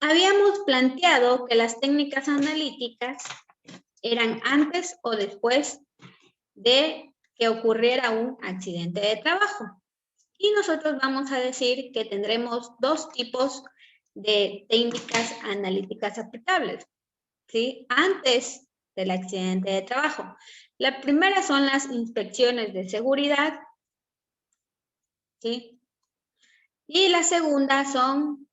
Habíamos planteado que las técnicas analíticas eran antes o después de que ocurriera un accidente de trabajo. Y nosotros vamos a decir que tendremos dos tipos de técnicas analíticas aplicables, ¿sí? Antes del accidente de trabajo. La primera son las inspecciones de seguridad, ¿sí? Y la segunda son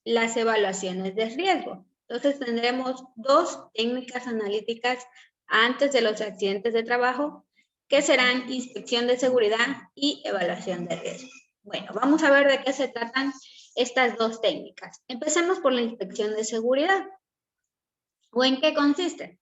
las evaluaciones de riesgo. Entonces tendremos dos técnicas analíticas antes de los accidentes de trabajo, que serán inspección de seguridad y evaluación de riesgo. Bueno, vamos a ver de qué se tratan estas dos técnicas. Empecemos por la inspección de seguridad. ¿O en qué consiste?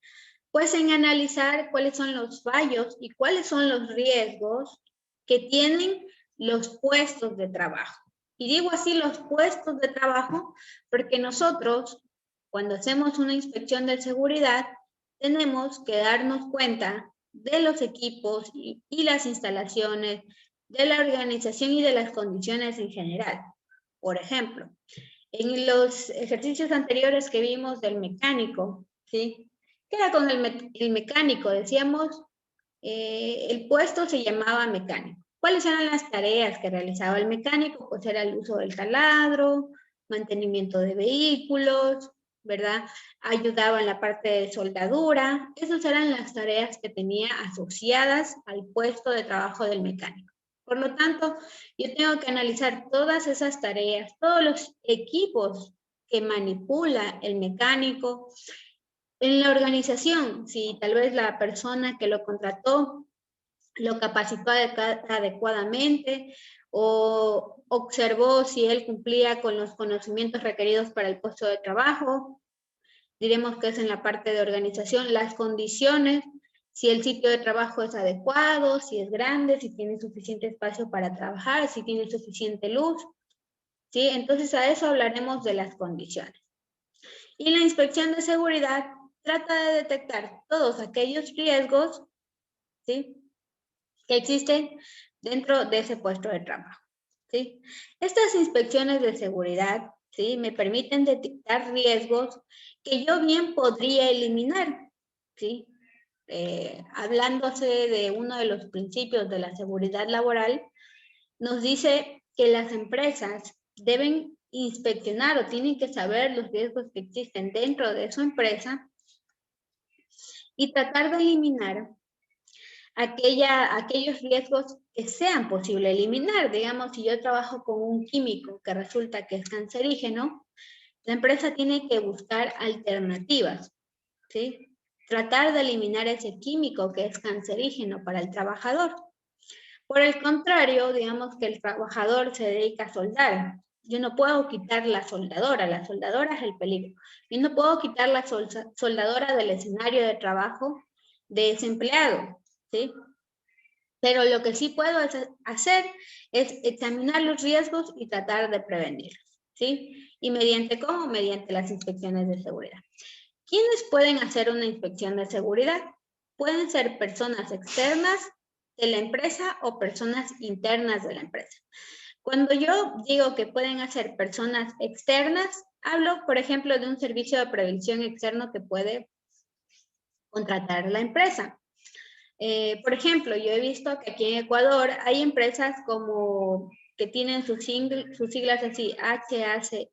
Pues en analizar cuáles son los fallos y cuáles son los riesgos que tienen los puestos de trabajo. Y digo así los puestos de trabajo porque nosotros, cuando hacemos una inspección de seguridad, tenemos que darnos cuenta de los equipos y las instalaciones, de la organización y de las condiciones en general. Por ejemplo, en los ejercicios anteriores que vimos del mecánico, ¿sí? ¿Qué era con el mecánico? Decíamos, el puesto se llamaba mecánico. ¿Cuáles eran las tareas que realizaba el mecánico? Pues era el uso del taladro, mantenimiento de vehículos, ¿verdad? Ayudaba en la parte de soldadura. Esas eran las tareas que tenía asociadas al puesto de trabajo del mecánico. Por lo tanto, yo tengo que analizar todas esas tareas, todos los equipos que manipula el mecánico. En la organización, si tal vez la persona que lo contrató lo capacitó adecuadamente o observó si él cumplía con los conocimientos requeridos para el puesto de trabajo. Diremos que es en la parte de organización, las condiciones, si el sitio de trabajo es adecuado, si es grande, si tiene suficiente espacio para trabajar, si tiene suficiente luz, ¿sí? Entonces a eso hablaremos de las condiciones. Y la inspección de seguridad trata de detectar todos aquellos riesgos, ¿sí?, que existen dentro de ese puesto de trabajo, ¿sí? Estas inspecciones de seguridad, ¿sí?, me permiten detectar riesgos que yo bien podría eliminar, ¿sí? Hablándose de uno de los principios de la seguridad laboral, nos dice que las empresas deben inspeccionar o tienen que saber los riesgos que existen dentro de su empresa y tratar de eliminar aquellos riesgos que sean posible eliminar. Digamos, si yo trabajo con un químico que resulta que es cancerígeno, la empresa tiene que buscar alternativas, ¿sí? Tratar de eliminar ese químico que es cancerígeno para el trabajador. Por el contrario, digamos que el trabajador se dedica a soldar. Yo no puedo quitar la soldadora es el peligro. Yo no puedo quitar la soldadora del escenario de trabajo de ese empleado, ¿sí? Pero lo que sí puedo hacer es examinar los riesgos y tratar de prevenirlos, ¿sí? ¿Y mediante cómo? Mediante las inspecciones de seguridad. ¿Quiénes pueden hacer una inspección de seguridad? Pueden ser personas externas de la empresa o personas internas de la empresa. Cuando yo digo que pueden hacer personas externas, hablo, por ejemplo, de un servicio de prevención externo que puede contratar la empresa. Por ejemplo, yo he visto que aquí en Ecuador hay empresas como que tienen sus siglas así, HACCP,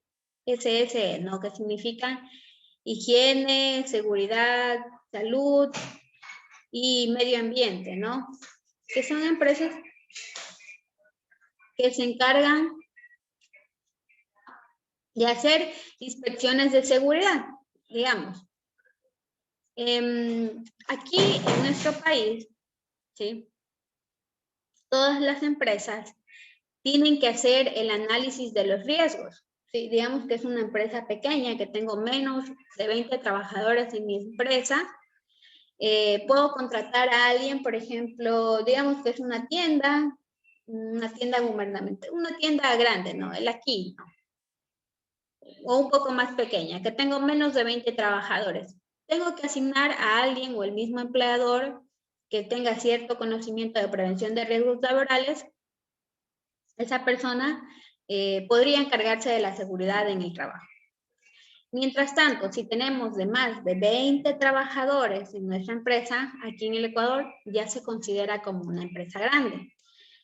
¿no? Que significan higiene, seguridad, salud y medio ambiente, ¿no? Que son empresas que se encargan de hacer inspecciones de seguridad, digamos. Aquí en nuestro país, ¿sí?, todas las empresas tienen que hacer el análisis de los riesgos. ¿Sí? Digamos que es una empresa pequeña, que tengo menos de 20 trabajadores en mi empresa. Puedo contratar a alguien, por ejemplo, digamos que es una tienda gubernamental, una tienda grande, ¿no? El aquí, ¿no? O un poco más pequeña, que tengo menos de 20 trabajadores. Tengo que asignar a alguien o el mismo empleador que tenga cierto conocimiento de prevención de riesgos laborales. Esa persona podría encargarse de la seguridad en el trabajo. Mientras tanto, si tenemos de más de 20 trabajadores en nuestra empresa, aquí en el Ecuador ya se considera como una empresa grande.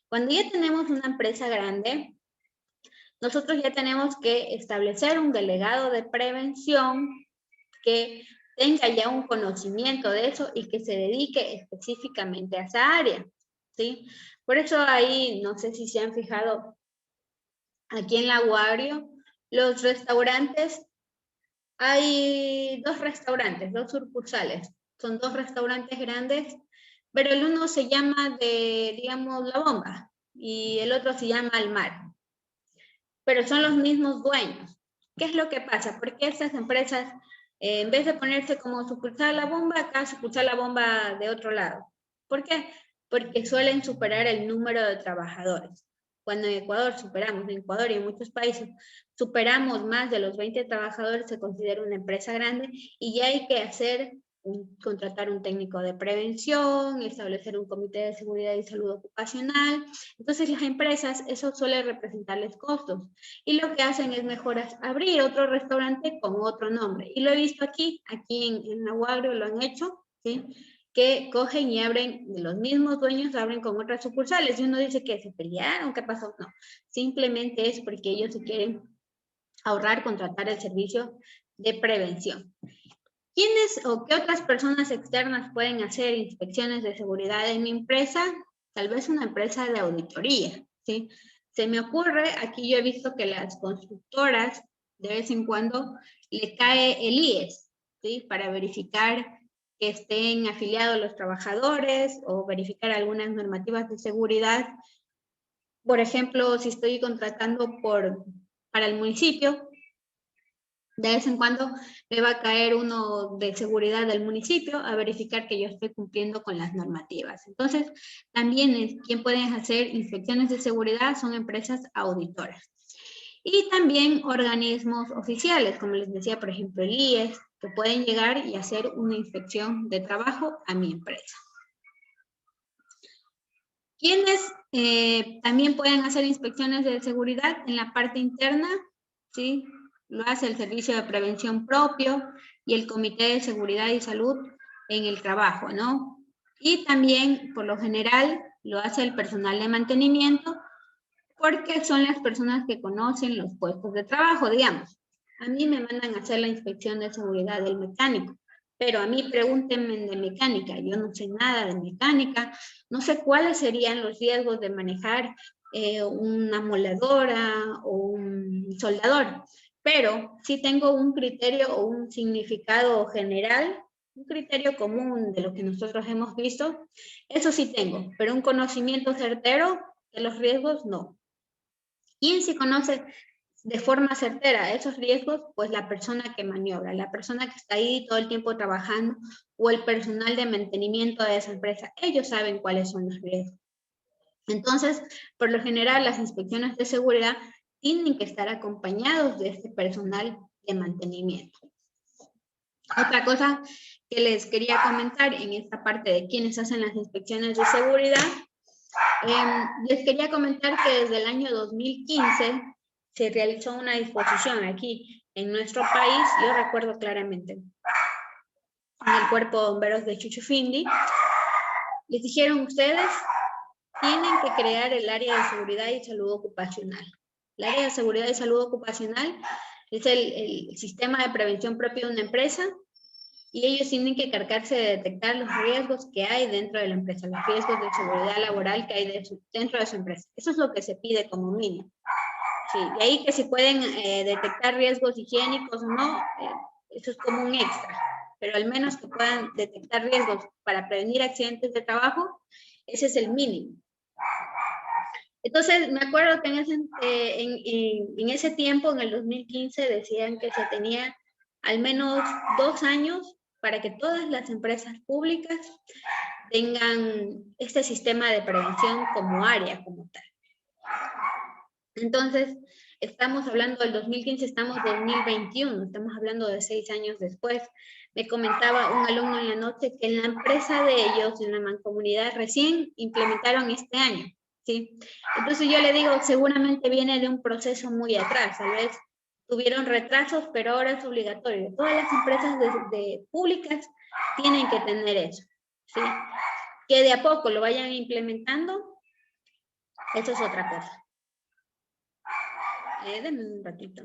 Cuando ya tenemos una empresa grande, nosotros ya tenemos que establecer un delegado de prevención que tenga ya un conocimiento de eso y que se dedique específicamente a esa área, ¿sí? Por eso ahí, no sé si se han fijado, aquí en la Aguario, los restaurantes, hay dos restaurantes, dos sucursales, son dos restaurantes grandes, pero el uno se llama digamos, La Bomba, y el otro se llama El Mar, pero son los mismos dueños. ¿Qué es lo que pasa? Porque estas empresas, en vez de ponerse como sucursal La Bomba, acá sucursal La Bomba de otro lado? ¿Por qué? Porque suelen superar el número de trabajadores. Cuando en Ecuador y en muchos países, superamos más de los 20 trabajadores, se considera una empresa grande y ya hay que contratar un técnico de prevención, establecer un comité de seguridad y salud ocupacional. Entonces las empresas, eso suele representarles costos. Y lo que hacen es abrir otro restaurante con otro nombre. Y lo he visto aquí en Aguario lo han hecho, ¿sí? Que cogen y abren, los mismos dueños abren con otras sucursales. Y uno dice que se pelearon, ¿qué pasó? No, simplemente es porque ellos se quieren ahorrar contratar el servicio de prevención. ¿Quiénes o qué otras personas externas pueden hacer inspecciones de seguridad en mi empresa? Tal vez una empresa de auditoría, ¿sí? Se me ocurre, aquí yo he visto que las constructoras de vez en cuando le cae el IES, ¿sí? Para verificar que estén afiliados los trabajadores o verificar algunas normativas de seguridad. Por ejemplo, si estoy contratando para el municipio, de vez en cuando me va a caer uno de seguridad del municipio a verificar que yo estoy cumpliendo con las normativas. Entonces, también quien pueden hacer inspecciones de seguridad son empresas auditoras. Y también organismos oficiales, como les decía, por ejemplo, el IES, que pueden llegar y hacer una inspección de trabajo a mi empresa. ¿Quiénes también pueden hacer inspecciones de seguridad en la parte interna? ¿Sí? Lo hace el Servicio de Prevención propio y el Comité de Seguridad y Salud en el trabajo, ¿no? Y también, por lo general, lo hace el personal de mantenimiento porque son las personas que conocen los puestos de trabajo, digamos. A mí me mandan a hacer la inspección de seguridad del mecánico, pero a mí pregúntenme de mecánica, yo no sé nada de mecánica, no sé cuáles serían los riesgos de manejar una moldadora o un soldador, pero sí tengo un criterio o un significado general, un criterio común de lo que nosotros hemos visto, eso sí tengo, pero un conocimiento certero de los riesgos no. ¿Quién se conoce de forma certera esos riesgos? Pues la persona que maniobra, la persona que está ahí todo el tiempo trabajando o el personal de mantenimiento de esa empresa. Ellos saben cuáles son los riesgos. Entonces, por lo general, las inspecciones de seguridad tienen que estar acompañados de este personal de mantenimiento. Otra cosa que les quería comentar en esta parte de quienes hacen las inspecciones de seguridad, les quería comentar que desde el año 2015 se realizó una disposición aquí en nuestro país, yo recuerdo claramente, en el Cuerpo de Bomberos de Chuchufindi, les dijeron ustedes, tienen que crear el área de seguridad y salud ocupacional. El área de seguridad y salud ocupacional es el sistema de prevención propio de una empresa y ellos tienen que encargarse de detectar los riesgos que hay dentro de la empresa, los riesgos de seguridad laboral que hay dentro de su empresa. Eso es lo que se pide como mínimo. Sí, de ahí que si pueden detectar riesgos higiénicos o no, eso es como un extra, pero al menos que puedan detectar riesgos para prevenir accidentes de trabajo, ese es el mínimo. Entonces, me acuerdo que en ese tiempo, en el 2015, decían que se tenía al menos 2 años para que todas las empresas públicas tengan este sistema de prevención como área, como tal. Entonces, estamos hablando del 2015, estamos en 2021, estamos hablando de 6 años después. Me comentaba un alumno en la noche que en la empresa de ellos, en la mancomunidad, recién implementaron este año, ¿sí? Entonces yo le digo, seguramente viene de un proceso muy atrás, tal vez tuvieron retrasos, pero ahora es obligatorio. Todas las empresas públicas tienen que tener eso, ¿sí? Que de a poco lo vayan implementando, eso es otra cosa. Denme un ratito.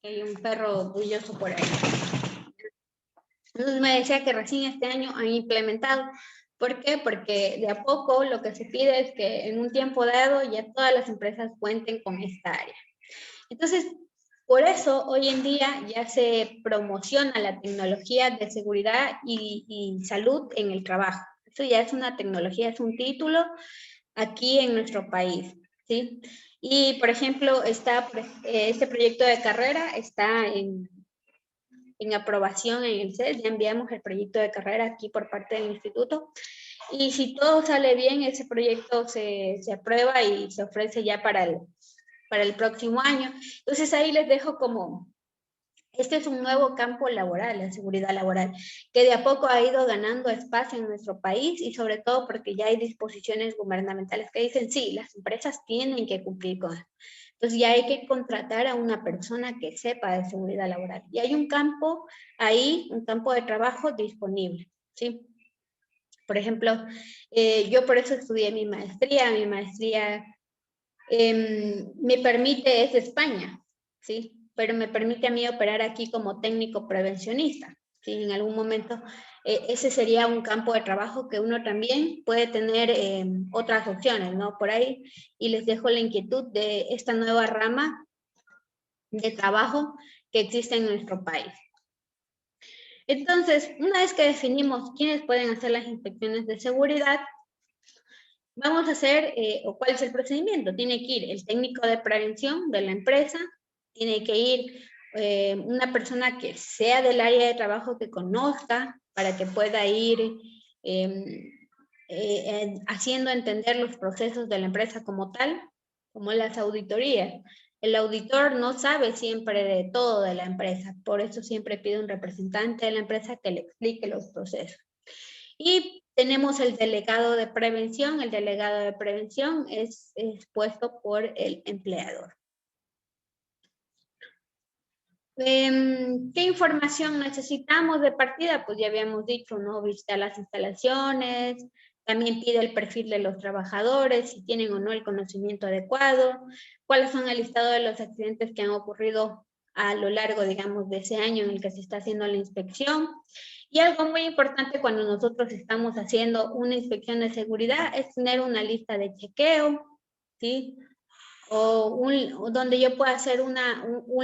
Hay un perro bulloso por ahí. Entonces me decía que recién este año han implementado. ¿Por qué? Porque de a poco lo que se pide es que en un tiempo dado ya todas las empresas cuenten con esta área. Entonces, por eso hoy en día ya se promociona la tecnología de seguridad y salud en el trabajo. Eso ya es una tecnología, es un título aquí en nuestro país, ¿sí? Y, por ejemplo, este proyecto de carrera está en aprobación en el CES, ya enviamos el proyecto de carrera aquí por parte del instituto, y si todo sale bien, ese proyecto se aprueba y se ofrece ya para el próximo año. Entonces ahí les dejo como, este es un nuevo campo laboral, la seguridad laboral, que de a poco ha ido ganando espacio en nuestro país y sobre todo porque ya hay disposiciones gubernamentales que dicen, sí, las empresas tienen que cumplir con eso. Entonces ya hay que contratar a una persona que sepa de seguridad laboral. Y hay un campo ahí, un campo de trabajo disponible, ¿sí? Por ejemplo, yo por eso estudié mi maestría me permite, es de España, ¿sí? Pero me permite a mí operar aquí como técnico prevencionista, ¿sí? En algún momento ese sería un campo de trabajo que uno también puede tener otras opciones, ¿no? Por ahí, y les dejo la inquietud de esta nueva rama de trabajo que existe en nuestro país. Entonces, una vez que definimos quiénes pueden hacer las inspecciones de seguridad, vamos a hacer, o cuál es el procedimiento. Tiene que ir el técnico de prevención de la empresa, tiene que ir una persona que sea del área de trabajo que conozca para que pueda ir haciendo entender los procesos de la empresa como tal, como las auditorías. El auditor no sabe siempre de todo de la empresa, por eso siempre pide un representante de la empresa que le explique los procesos. Y tenemos el delegado de prevención. El delegado de prevención es puesto por el empleador. ¿Qué información necesitamos de partida? Pues ya habíamos dicho, ¿no? Visitar las instalaciones, también pide el perfil de los trabajadores, si tienen o no el conocimiento adecuado, cuáles son el listado de los accidentes que han ocurrido a lo largo, digamos, de ese año en el que se está haciendo la inspección. Y algo muy importante cuando nosotros estamos haciendo una inspección de seguridad es tener una lista de chequeo, ¿sí? O donde yo pueda hacer un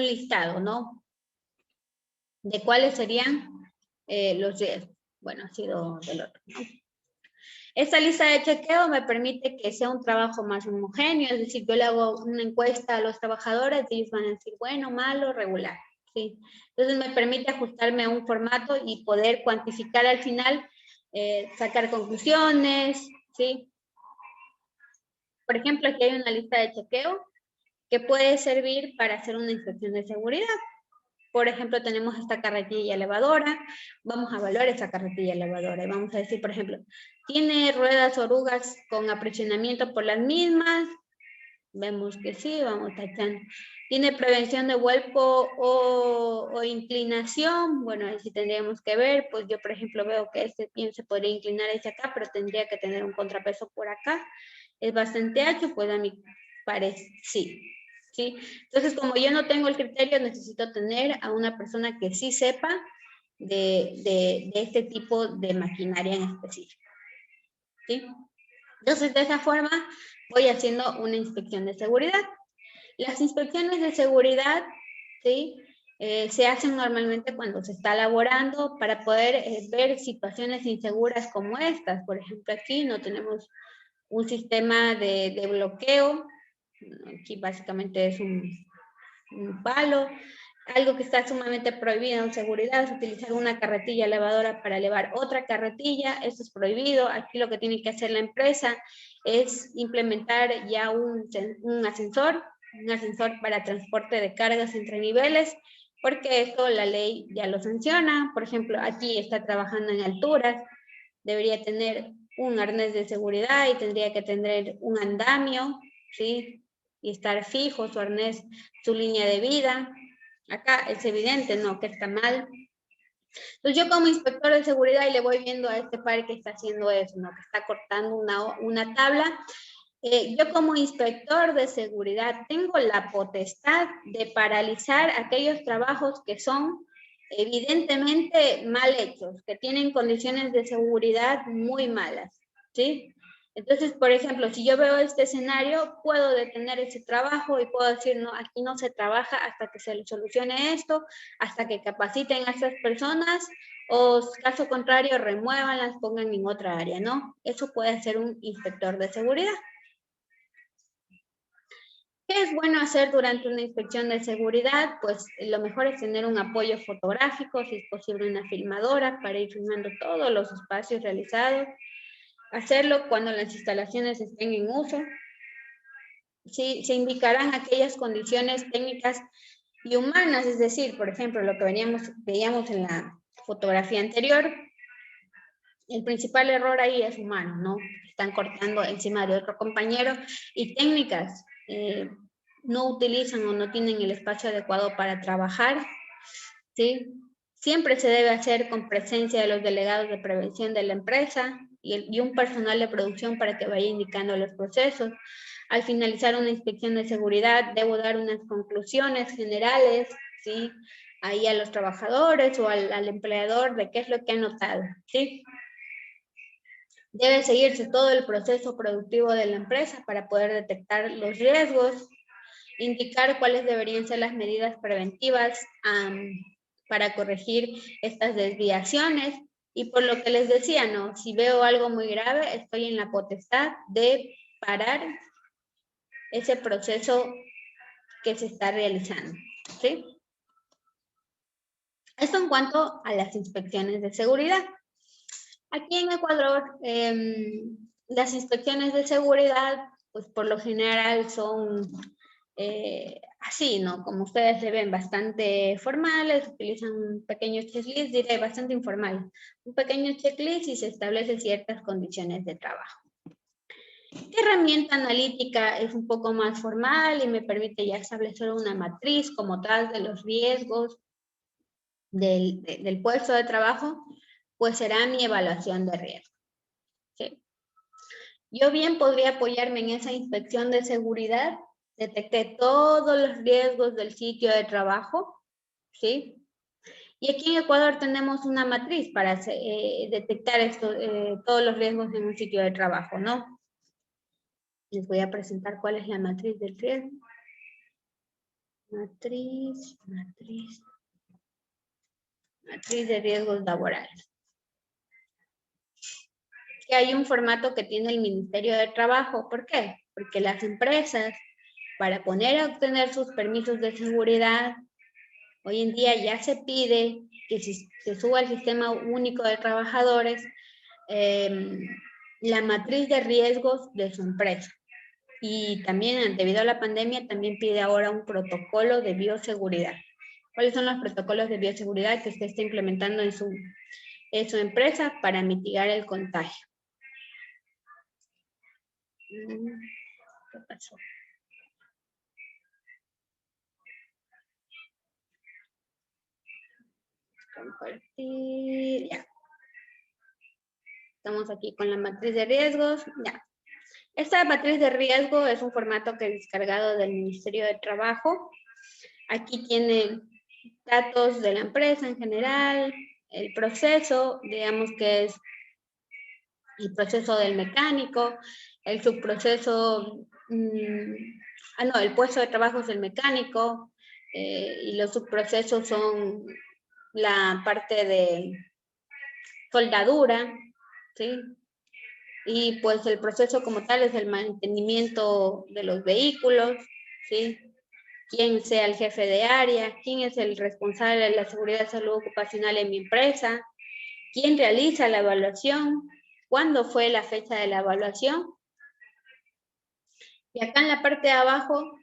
listado, ¿no? De cuáles serían los riesgos. Bueno, ha sido del otro, ¿no? Esta lista de chequeo me permite que sea un trabajo más homogéneo, es decir, yo le hago una encuesta a los trabajadores y ellos van a decir, bueno, malo, regular, ¿sí? Entonces me permite ajustarme a un formato y poder cuantificar al final, sacar conclusiones, ¿sí? Por ejemplo, aquí hay una lista de chequeo que puede servir para hacer una inspección de seguridad. Por ejemplo, tenemos esta carretilla elevadora, vamos a evaluar esa carretilla elevadora y vamos a decir, por ejemplo, ¿tiene ruedas orugas con apresionamiento por las mismas? Vemos que sí, vamos tachando. ¿Tiene prevención de vuelco o inclinación? Bueno, ahí sí tendríamos que ver, pues yo por ejemplo veo que este pie se podría inclinar hacia acá, pero tendría que tener un contrapeso por acá. Es bastante ancho, pues a mi parecer sí. ¿Sí? Entonces, como yo no tengo el criterio, necesito tener a una persona que sí sepa de este tipo de maquinaria en específico. ¿Sí? Entonces, de esa forma, voy haciendo una inspección de seguridad. Las inspecciones de seguridad, ¿sí? Se hacen normalmente cuando se está laborando para poder ver situaciones inseguras como estas. Por ejemplo, aquí no tenemos un sistema de bloqueo. Aquí básicamente es un palo, Algo que está sumamente prohibido en seguridad es utilizar una carretilla elevadora para elevar otra carretilla. Esto es prohibido. Aquí lo que tiene que hacer la empresa es implementar ya un ascensor para transporte de cargas entre niveles, porque esto la ley ya lo sanciona. Por ejemplo, aquí está trabajando en alturas, debería tener un arnés de seguridad y tendría que tener un andamio, ¿sí? Y estar fijo su arnés, su línea de vida. Acá es evidente, ¿no?, que está mal. Entonces yo como inspector de seguridad y le voy viendo a este par que está haciendo eso, ¿no?, que está cortando una tabla. Yo como inspector de seguridad tengo la potestad de paralizar aquellos trabajos que son evidentemente mal hechos, que tienen condiciones de seguridad muy malas, ¿sí? Entonces, por ejemplo, si yo veo este escenario, puedo detener ese trabajo y puedo decir, no, aquí no se trabaja hasta que se solucione esto, hasta que capaciten a estas personas, o caso contrario, remuévanlas, pongan en otra área, ¿no? Eso puede hacer un inspector de seguridad. ¿Qué es bueno hacer durante una inspección de seguridad? Pues lo mejor es tener un apoyo fotográfico, si es posible una filmadora, para ir filmando todos los espacios realizados. Hacerlo cuando las instalaciones estén en uso. Sí, se indicarán aquellas condiciones técnicas y humanas, es decir, por ejemplo, lo que veíamos en la fotografía anterior, el principal error ahí es humano, ¿no? Están cortando encima de otro compañero, y técnicas, no utilizan o no tienen el espacio adecuado para trabajar, ¿sí? Siempre se debe hacer con presencia de los delegados de prevención de la empresa y un personal de producción para que vaya indicando los procesos. Al finalizar una inspección de seguridad, debo dar unas conclusiones generales, ¿sí?, ahí a los trabajadores o al empleador de qué es lo que han notado, ¿sí? Debe seguirse todo el proceso productivo de la empresa para poder detectar los riesgos, indicar cuáles deberían ser las medidas preventivas para corregir estas desviaciones. Y por lo que les decía, ¿no?, si veo algo muy grave, estoy en la potestad de parar ese proceso que se está realizando, ¿sí? Esto en cuanto a las inspecciones de seguridad. Aquí en Ecuador, las inspecciones de seguridad, pues por lo general son así, ¿no? Como ustedes se ven, bastante formales, utilizan un pequeño checklist, diré bastante informal, un pequeño checklist, y se establecen ciertas condiciones de trabajo. ¿Qué herramienta analítica es un poco más formal y me permite ya establecer una matriz como tal de los riesgos del puesto de trabajo? Pues será mi evaluación de riesgo, ¿sí? Yo bien podría apoyarme en esa inspección de seguridad, detecté todos los riesgos del sitio de trabajo, ¿sí? Y aquí en Ecuador tenemos una matriz para detectar todos los riesgos en un sitio de trabajo, ¿no? Les voy a presentar cuál es la matriz del riesgo. Matriz de riesgos laborales. Que hay un formato que tiene el Ministerio de Trabajo. ¿Por qué? Porque las empresas, para poner a obtener sus permisos de seguridad, hoy en día ya se pide que se suba al Sistema Único de Trabajadores la matriz de riesgos de su empresa. Y también, debido a la pandemia, también pide ahora un protocolo de bioseguridad. ¿Cuáles son los protocolos de bioseguridad que usted está implementando en su empresa para mitigar el contagio? ¿Qué pasó? Compartir, ya. Estamos aquí con la matriz de riesgos, ya. Esta matriz de riesgo es un formato que he descargado del Ministerio de Trabajo. Aquí tiene datos de la empresa en general, el proceso, digamos que es el proceso del mecánico, el subproceso, el puesto de trabajo es el mecánico, y los subprocesos son la parte de soldadura, ¿sí? Y pues el proceso como tal es el mantenimiento de los vehículos, ¿sí? quién sea el jefe de área, quién es el responsable de la seguridad y salud ocupacional en mi empresa, quién realiza la evaluación, cuándo fue la fecha de la evaluación. Y acá en la parte de abajo,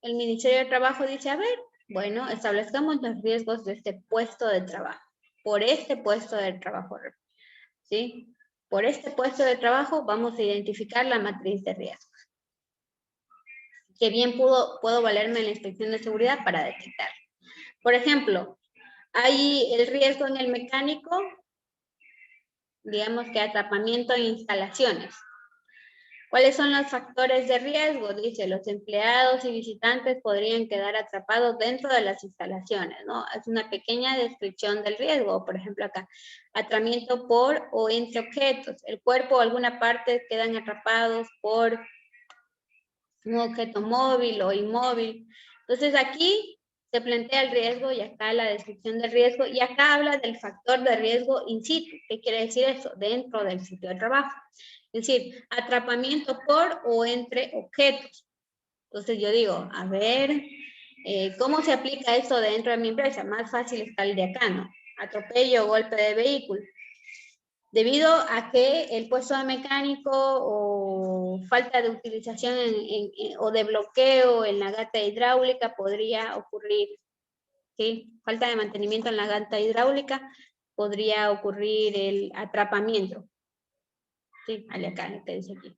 el Ministerio de Trabajo dice, a ver, bueno, establezcamos los riesgos de este puesto de trabajo, por este puesto de trabajo, ¿sí? Por este puesto de trabajo vamos a identificar la matriz de riesgos. Que bien puedo valerme en la inspección de seguridad para detectar. Por ejemplo, hay el riesgo en el mecánico, digamos que atrapamiento en instalaciones. ¿Cuáles son los factores de riesgo? Dice, los empleados y visitantes podrían quedar atrapados dentro de las instalaciones, ¿no? Es una pequeña descripción del riesgo. Por ejemplo, acá, atrapamiento por o entre objetos. El cuerpo o alguna parte quedan atrapados por un objeto móvil o inmóvil. Entonces aquí se plantea el riesgo y acá la descripción del riesgo y acá habla del factor de riesgo in situ. ¿Qué quiere decir eso? Dentro del sitio de trabajo. Es decir, atrapamiento por o entre objetos. Entonces yo digo, a ver, ¿cómo se aplica esto dentro de mi empresa? Más fácil está el de acá, ¿no? Atropello o golpe de vehículo. Debido a que el puesto de mecánico o falta de utilización o de bloqueo en la gata hidráulica podría ocurrir, ¿sí? Falta de mantenimiento en la gata hidráulica podría ocurrir el atrapamiento. Sí, acá, lo que dice aquí.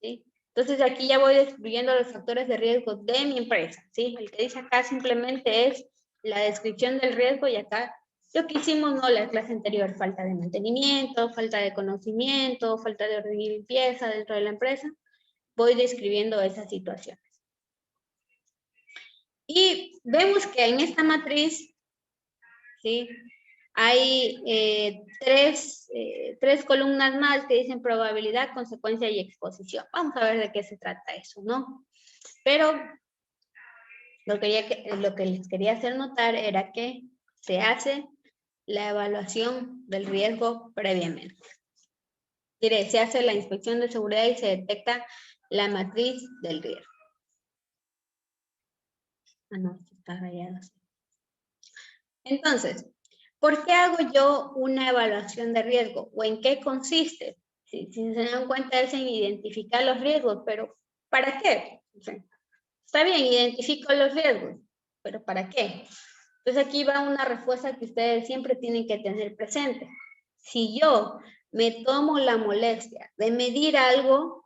¿Sí? Entonces aquí ya voy describiendo los factores de riesgo de mi empresa, ¿sí? El que dice acá simplemente es la descripción del riesgo y acá lo que hicimos, ¿no? La clase anterior, falta de mantenimiento, falta de conocimiento, falta de orden y limpieza dentro de la empresa. Voy describiendo esas situaciones. Y vemos que en esta matriz, ¿sí? Hay tres columnas más que dicen probabilidad, consecuencia y exposición. Vamos a ver de qué se trata eso, ¿no? Pero lo que les quería hacer notar era que se hace la evaluación del riesgo previamente. Se hace la inspección de seguridad y se detecta la matriz del riesgo. Ah, no, esto está rayado. Entonces, ¿por qué hago yo una evaluación de riesgo? ¿O en qué consiste? Si se dan cuenta es en identificar los riesgos, pero ¿para qué? O sea, está bien, identifico los riesgos, pero ¿para qué? Entonces aquí va una respuesta que ustedes siempre tienen que tener presente. Si yo me tomo la molestia de medir algo,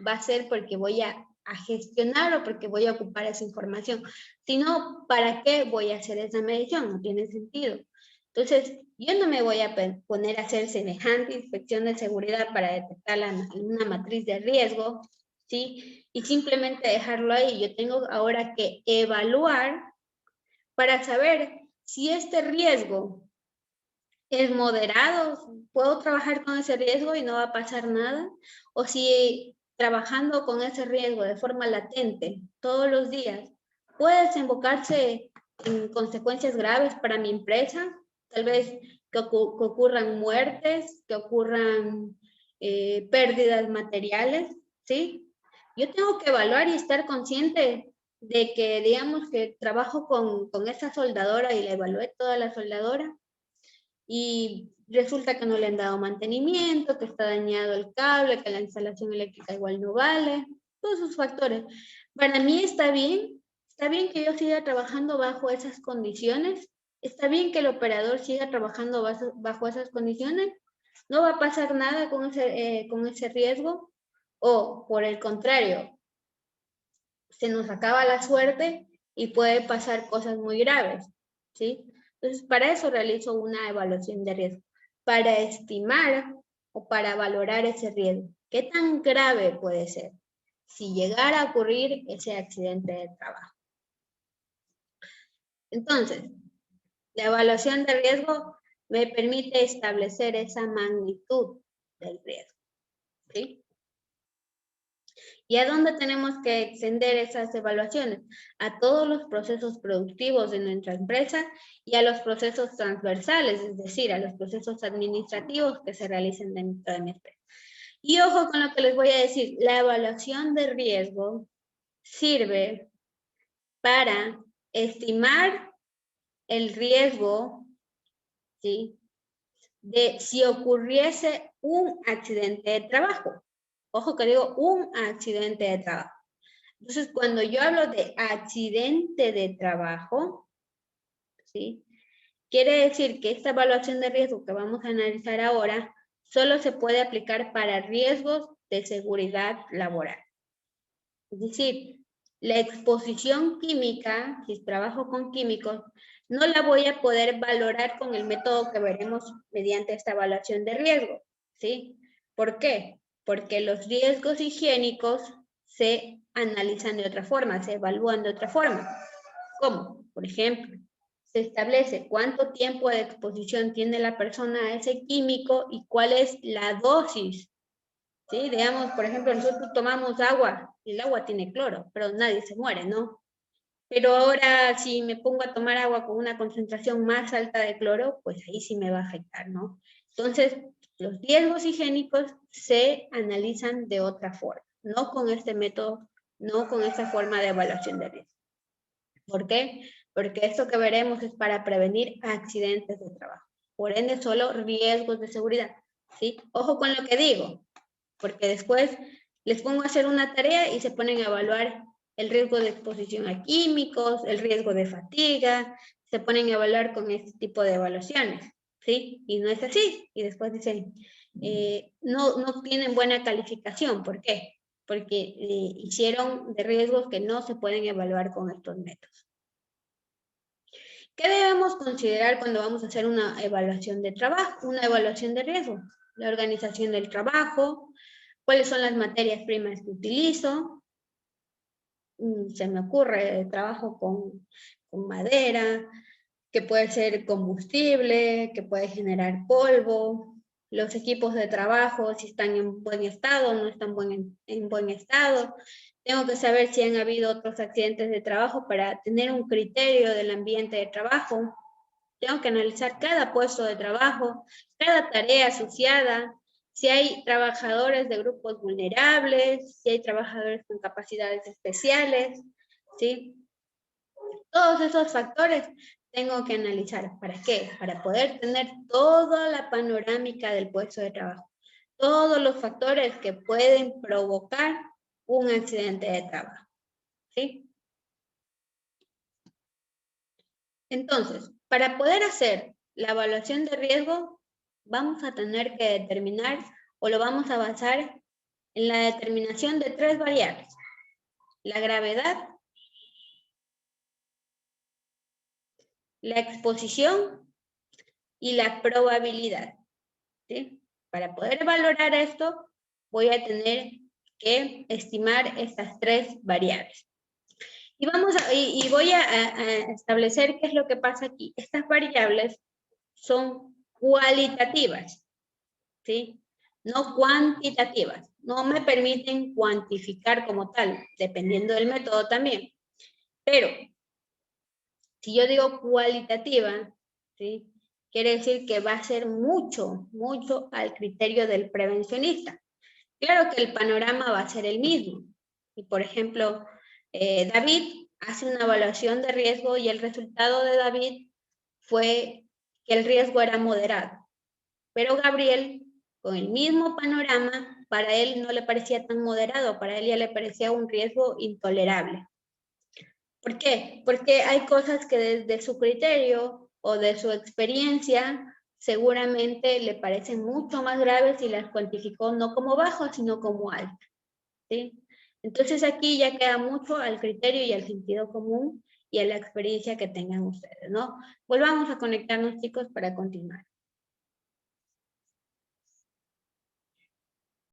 va a ser porque voy a gestionar o porque voy a ocupar esa información. Si no, ¿para qué voy a hacer esa medición? No tiene sentido. Entonces, yo no me voy a poner a hacer semejante inspección de seguridad para detectar una matriz de riesgo, ¿sí? Y simplemente dejarlo ahí. Yo tengo ahora que evaluar para saber si este riesgo es moderado, puedo trabajar con ese riesgo y no va a pasar nada, o si trabajando con ese riesgo de forma latente todos los días puede desembocarse en consecuencias graves para mi empresa, tal vez que ocurran muertes, que ocurran pérdidas materiales, ¿sí? Yo tengo que evaluar y estar consciente de que, digamos, que trabajo con esa soldadora y la evalué toda la soldadora y resulta que no le han dado mantenimiento, que está dañado el cable, que la instalación eléctrica igual no vale, todos esos factores. Para mí está bien que yo siga trabajando bajo esas condiciones, está bien que el operador siga trabajando bajo esas condiciones, no va a pasar nada con ese riesgo, o por el contrario, se nos acaba la suerte y puede pasar cosas muy graves, ¿sí? Entonces, para eso realizo una evaluación de riesgo, para estimar o para valorar ese riesgo. ¿Qué tan grave puede ser si llegara a ocurrir ese accidente de trabajo? Entonces, la evaluación de riesgo me permite establecer esa magnitud del riesgo, ¿sí? ¿Y a dónde tenemos que extender esas evaluaciones? A todos los procesos productivos de nuestra empresa y a los procesos transversales, es decir, a los procesos administrativos que se realicen dentro de mi empresa. Y ojo con lo que les voy a decir, la evaluación de riesgo sirve para estimar el riesgo, ¿sí?, de si ocurriese un accidente de trabajo. Ojo que digo un accidente de trabajo. Entonces, cuando yo hablo de accidente de trabajo, ¿sí?, quiere decir que esta evaluación de riesgo que vamos a analizar ahora solo se puede aplicar para riesgos de seguridad laboral. Es decir, la exposición química, si trabajo con químicos, no la voy a poder valorar con el método que veremos mediante esta evaluación de riesgo, ¿sí? ¿Por qué? Porque los riesgos higiénicos se analizan de otra forma, se evalúan de otra forma. ¿Cómo? Por ejemplo, se establece cuánto tiempo de exposición tiene la persona a ese químico y cuál es la dosis. ¿Sí? Digamos, por ejemplo, nosotros tomamos agua y el agua tiene cloro, pero nadie se muere, ¿no? Pero ahora si me pongo a tomar agua con una concentración más alta de cloro, pues ahí sí me va a afectar, ¿no? Entonces, los riesgos higiénicos se analizan de otra forma, no con este método, no con esta forma de evaluación de riesgo. ¿Por qué? Porque esto que veremos es para prevenir accidentes de trabajo. Por ende, solo riesgos de seguridad, ¿sí? Ojo con lo que digo, porque después les pongo a hacer una tarea y se ponen a evaluar el riesgo de exposición a químicos, el riesgo de fatiga, se ponen a evaluar con este tipo de evaluaciones, ¿sí? Y no es así. Y después dicen, no tienen buena calificación. ¿Por qué? Porque hicieron de riesgos que no se pueden evaluar con estos métodos. ¿Qué debemos considerar cuando vamos a hacer una evaluación de trabajo, una evaluación de riesgo? La organización del trabajo, cuáles son las materias primas que utilizo. Se me ocurre, trabajo con madera, que puede ser combustible, que puede generar polvo, los equipos de trabajo, si están en buen estado, no están en buen estado. Tengo que saber si han habido otros accidentes de trabajo para tener un criterio del ambiente de trabajo. Tengo que analizar cada puesto de trabajo, cada tarea asociada, si hay trabajadores de grupos vulnerables, si hay trabajadores con capacidades especiales, ¿sí? Todos esos factores tengo que analizar. ¿Para qué? Para poder tener toda la panorámica del puesto de trabajo. Todos los factores que pueden provocar un accidente de trabajo, ¿sí? Entonces, para poder hacer la evaluación de riesgo, vamos a tener que determinar o lo vamos a basar en la determinación de 3 variables. La gravedad, la exposición y la probabilidad, ¿sí? Para poder valorar esto, voy a tener que estimar estas 3 variables. Y voy a establecer qué es lo que pasa aquí. Estas variables son cualitativas, ¿sí? No cuantitativas. No me permiten cuantificar como tal, dependiendo del método también. Pero, si yo digo cualitativa, ¿sí?, quiere decir que va a ser mucho al criterio del prevencionista. Claro que el panorama va a ser el mismo. Y por ejemplo, David hace una evaluación de riesgo y el resultado de David fue que el riesgo era moderado. Pero Gabriel, con el mismo panorama, para él no le parecía tan moderado, para él ya le parecía un riesgo intolerable. ¿Por qué? Porque hay cosas que desde su criterio o de su experiencia seguramente le parecen mucho más graves y las cuantificó no como bajas, sino como altas, ¿sí? Entonces aquí ya queda mucho al criterio y al sentido común y a la experiencia que tengan ustedes, ¿no? Volvamos a conectarnos, chicos, para continuar.